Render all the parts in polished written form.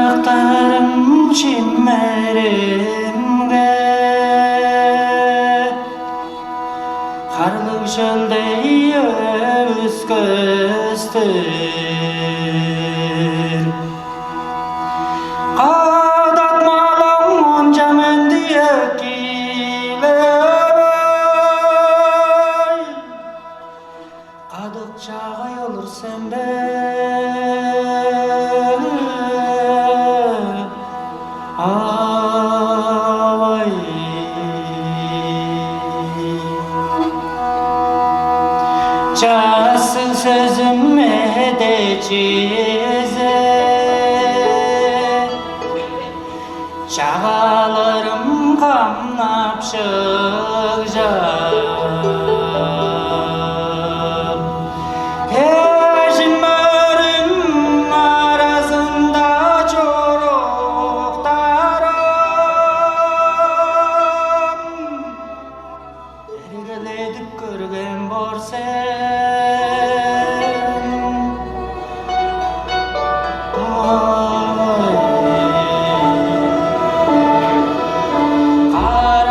Karakterim çimmerimge Karlık çöldeyi ösküstür Kadatmalım onca mendiyek giley Kadık çağay olur sende Ay Çağsın sözüme de çize Çağalarım kamnap şıkacak Ejinlerim arasında çoruklarım Ergeledip görgen borsen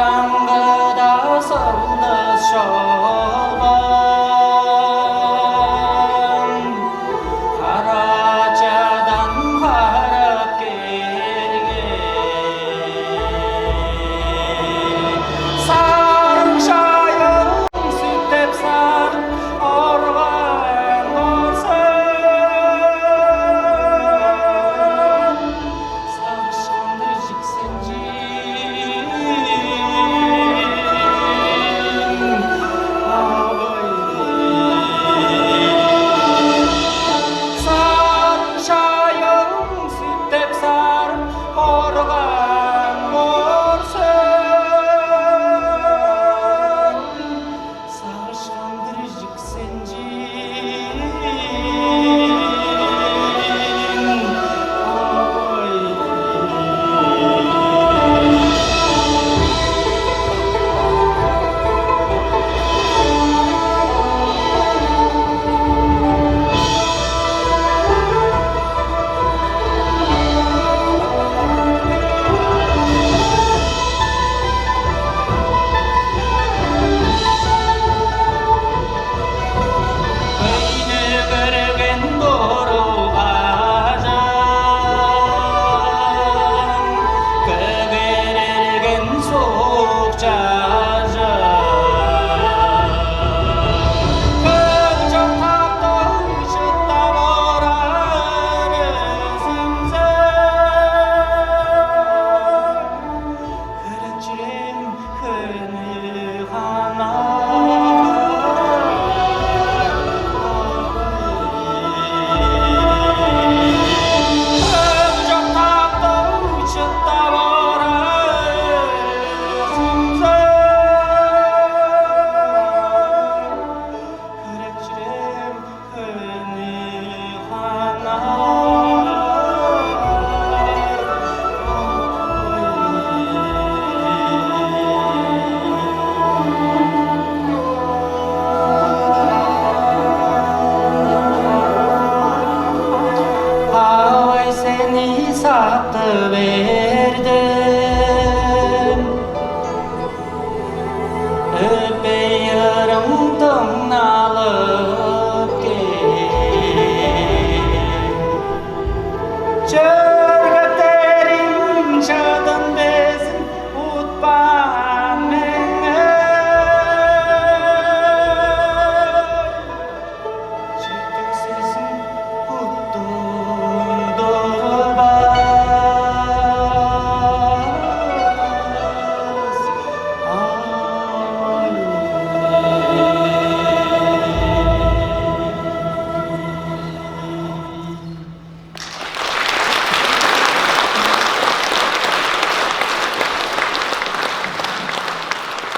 Karangıda sıldıs şolban Karacadan karıp gelgen Sarı çayın süttep sarı organ borsan Sarışandır jiksencin Sarı çayın süttep sarı organ borsan Sarışandır jiksencin Beyni görgen doğru ajan Köberelgen soğuk çarjan Kılçak tapta ışıkta morar özümse Yürekçilim hını Ağay seni sattı be